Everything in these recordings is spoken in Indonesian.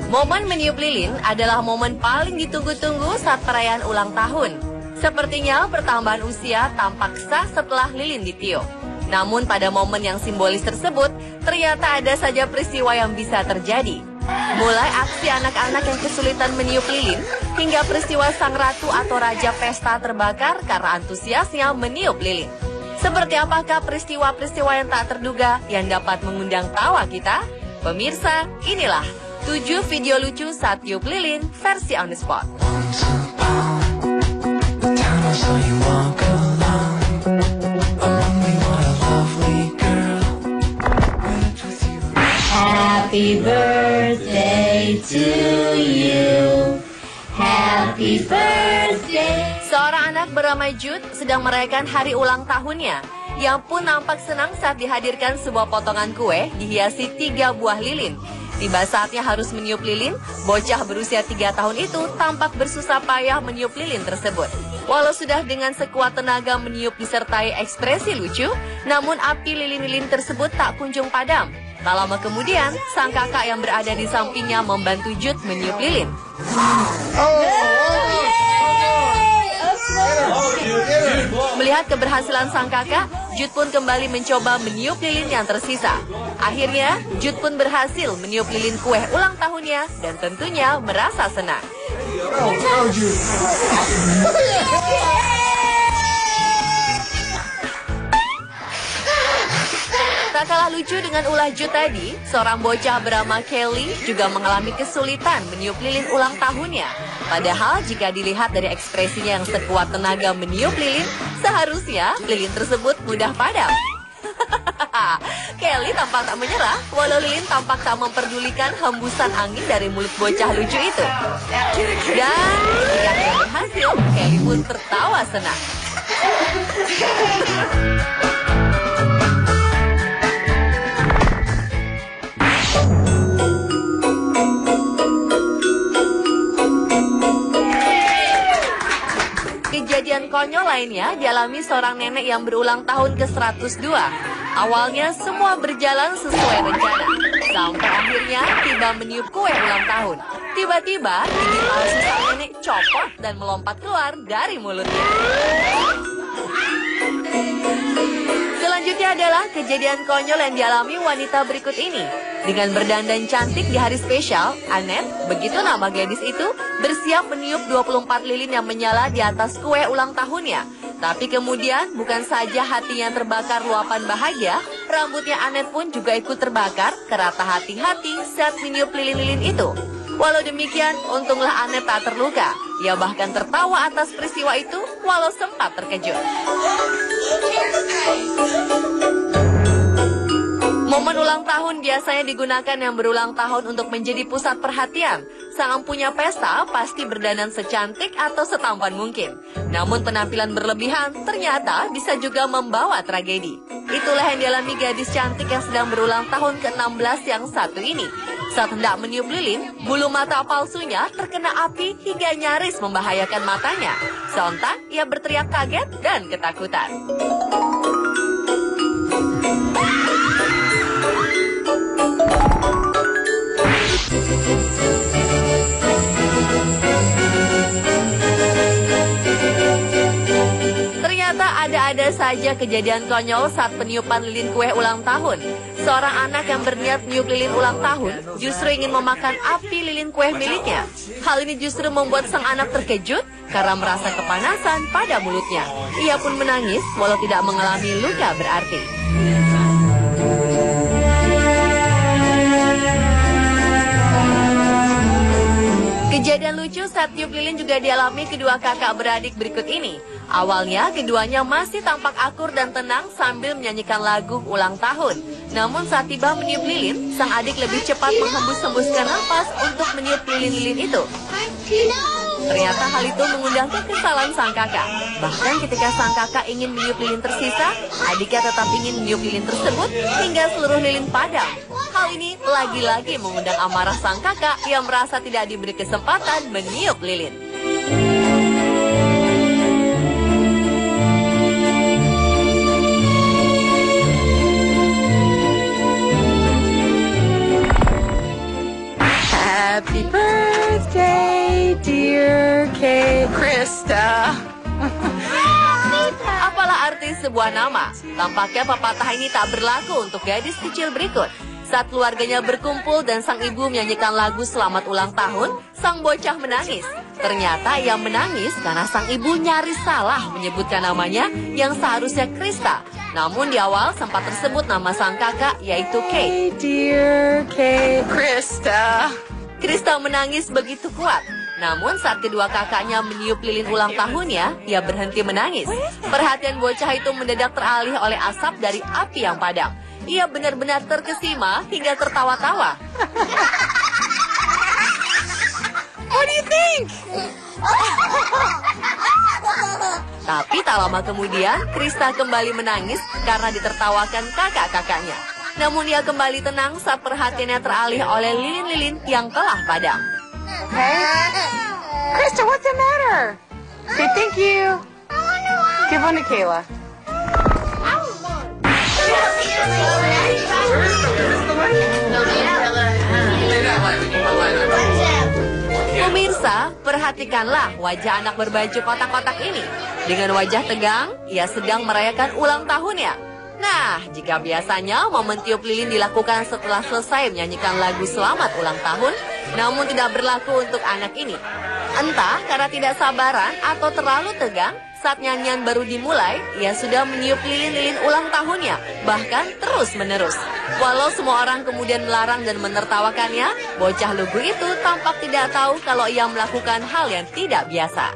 Momen meniup lilin adalah momen paling ditunggu-tunggu saat perayaan ulang tahun. Sepertinya pertambahan usia tampak sah setelah lilin ditiup. Namun pada momen yang simbolis tersebut, ternyata ada saja peristiwa yang bisa terjadi. Mulai aksi anak-anak yang kesulitan meniup lilin, hingga peristiwa sang ratu atau raja pesta terbakar karena antusiasnya meniup lilin. Seperti apakah peristiwa-peristiwa yang tak terduga yang dapat mengundang tawa kita? Pemirsa, inilah 7 video lucu saat tiup lilin versi on the spot. Happy birthday to you. Happy birthday. Seorang anak bernama Jude sedang merayakan hari ulang tahunnya. Yang pun nampak senang saat dihadirkan sebuah potongan kue dihiasi 3 buah lilin. Tiba saatnya harus meniup lilin, bocah berusia 3 tahun itu tampak bersusah payah meniup lilin tersebut. Walau sudah dengan sekuat tenaga meniup disertai ekspresi lucu, namun api lilin-lilin tersebut tak kunjung padam. Tak lama kemudian, sang kakak yang berada di sampingnya membantu Jude meniup lilin. Melihat keberhasilan sang kakak, Jude pun kembali mencoba meniup lilin yang tersisa. Akhirnya, Jude pun berhasil meniup lilin kue ulang tahunnya dan tentunya merasa senang. Tak kalah lucu dengan ulah Jude tadi, seorang bocah bernama Kelly juga mengalami kesulitan meniup lilin ulang tahunnya. Padahal jika dilihat dari ekspresinya yang sekuat tenaga meniup lilin, seharusnya lilin tersebut mudah padam. Kelly tampak tak menyerah, walau lilin tampak tak memperdulikan hembusan angin dari mulut bocah lucu itu. Dan ketika dia berhasil, Kelly pun tertawa senang. Kejadian konyol lainnya dialami seorang nenek yang berulang tahun ke-102. Awalnya semua berjalan sesuai rencana, sampai akhirnya tiba meniup kue ulang tahun. Tiba-tiba gigi palsu sang nenek copot dan melompat keluar dari mulutnya. Selanjutnya adalah kejadian konyol yang dialami wanita berikut ini. Dengan berdandan cantik di hari spesial, Annette, begitu nama gadis itu, bersiap meniup 24 lilin yang menyala di atas kue ulang tahunnya. Tapi kemudian bukan saja hatinya terbakar luapan bahagia, rambutnya Annette pun juga ikut terbakar karena tak hati-hati saat meniup lilin-lilin itu. Walau demikian, untunglah Annette tak terluka. Ia bahkan tertawa atas peristiwa itu walau sempat terkejut. Momen ulang tahun biasanya digunakan yang berulang tahun untuk menjadi pusat perhatian. Sang empunya pesta pasti berdandan secantik atau setampan mungkin. Namun penampilan berlebihan ternyata bisa juga membawa tragedi. Itulah yang dialami gadis cantik yang sedang berulang tahun ke-16 yang satu ini. Saat hendak meniup lilin, bulu mata palsunya terkena api hingga nyaris membahayakan matanya. Sontak ia berteriak kaget dan ketakutan. Ada saja kejadian konyol saat peniupan lilin kue ulang tahun. Seorang anak yang berniat meniup lilin ulang tahun justru ingin memakan api lilin kue miliknya. Hal ini justru membuat sang anak terkejut karena merasa kepanasan pada mulutnya. Ia pun menangis walau tidak mengalami luka berarti. Kejadian lucu saat tiup lilin juga dialami kedua kakak beradik berikut ini. Awalnya keduanya masih tampak akur dan tenang sambil menyanyikan lagu ulang tahun. Namun saat tiba meniup lilin, sang adik lebih cepat menghembus-hembuskan nafas untuk meniup lilin-lilin itu. Ternyata hal itu mengundang kekesalan sang kakak. Bahkan ketika sang kakak ingin meniup lilin tersisa, adiknya tetap ingin meniup lilin tersebut hingga seluruh lilin padam. Hal ini lagi-lagi mengundang amarah sang kakak yang merasa tidak diberi kesempatan meniup lilin. Happy birthday, dear Krista. Apalah arti sebuah nama? Tampaknya pepatah ini tak berlaku untuk gadis kecil berikut. Saat keluarganya berkumpul dan sang ibu menyanyikan lagu selamat ulang tahun, sang bocah menangis. Ternyata ia menangis karena sang ibu nyaris salah menyebutkan namanya yang seharusnya Krista. Namun di awal sempat tersebut nama sang kakak yaitu Kate. Dear Krista. Krista menangis begitu kuat. Namun saat kedua kakaknya meniup lilin ulang tahunnya, ia berhenti menangis. Perhatian bocah itu mendadak teralih oleh asap dari api yang padam. Ia benar-benar terkesima hingga tertawa-tawa. What do you think? Tapi tak lama kemudian, Krista kembali menangis karena ditertawakan kakak-kakaknya. Namun ia kembali tenang saat perhatiannya teralih oleh lilin-lilin yang telah padam. Hey, Krista, what's the matter? Say thank you. Give one to Kayla. Pemirsa, perhatikanlah wajah anak berbaju kotak-kotak ini. Dengan wajah tegang, ia sedang merayakan ulang tahunnya. Nah, jika biasanya momen tiup lilin dilakukan setelah selesai menyanyikan lagu selamat ulang tahun, namun tidak berlaku untuk anak ini. Entah karena tidak sabaran atau terlalu tegang, saat nyanyian baru dimulai, ia sudah meniup lilin-lilin ulang tahunnya, bahkan terus-menerus. Walau semua orang kemudian melarang dan menertawakannya, bocah lugu itu tampak tidak tahu kalau ia melakukan hal yang tidak biasa.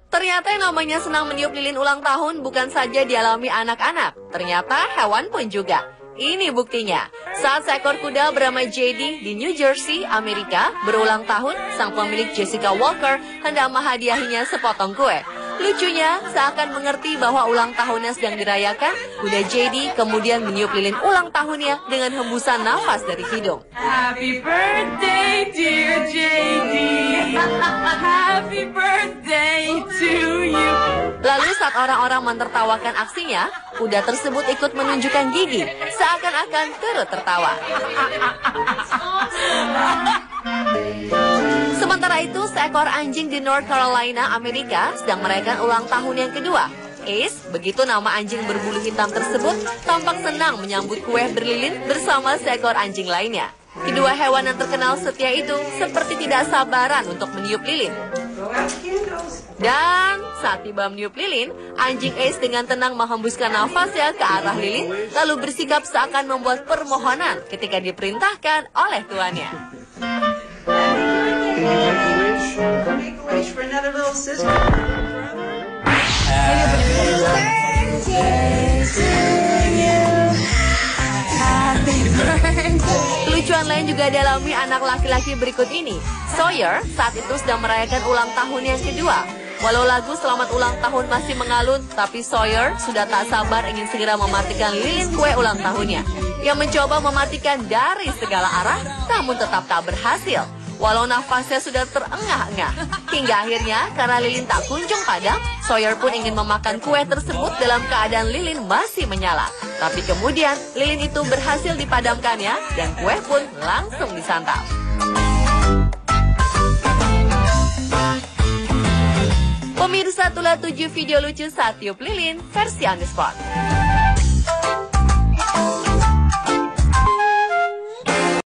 Ternyata yang namanya senang meniup lilin ulang tahun bukan saja dialami anak-anak, ternyata hewan pun juga. Ini buktinya. Saat seekor kuda bernama JD di New Jersey, Amerika, berulang tahun, sang pemilik Jessica Walker hendak menghadiahinya sepotong kue. Lucunya, seakan mengerti bahwa ulang tahunnya sedang dirayakan, kuda JD kemudian meniup lilin ulang tahunnya dengan hembusan nafas dari hidung. Happy birthday, dear JD. Happy birthday to you. Lalu saat orang-orang menertawakan aksinya, kuda tersebut ikut menunjukkan gigi, seakan-akan turut tertawa. Sementara itu, seekor anjing di North Carolina, Amerika, sedang merayakan ulang tahun yang kedua. Ace, begitu nama anjing berbulu hitam tersebut, tampak senang menyambut kue berlilin bersama seekor anjing lainnya. Kedua hewan yang terkenal setia itu seperti tidak sabaran untuk meniup lilin. Dan saat tiba meniup lilin, anjing Ace dengan tenang menghembuskan nafasnya ke arah lilin, lalu bersikap seakan membuat permohonan ketika diperintahkan oleh tuannya. Make a wish for another little sister. Kelucuan lain juga dialami anak laki-laki berikut ini. Sawyer saat itu sedang merayakan ulang tahun yang kedua. Walau lagu selamat ulang tahun masih mengalun, tapi Sawyer sudah tak sabar ingin segera mematikan lilin kue ulang tahunnya. Ia mencoba mematikan dari segala arah, namun tetap tak berhasil. Walau nafasnya sudah terengah-engah. Hingga akhirnya, karena lilin tak kunjung padam, Sawyer pun ingin memakan kue tersebut dalam keadaan lilin masih menyala. Tapi kemudian, lilin itu berhasil dipadamkannya, dan kue pun langsung disantap. Pemirsa, itulah 7 video lucu saat tiup lilin versi on the spot.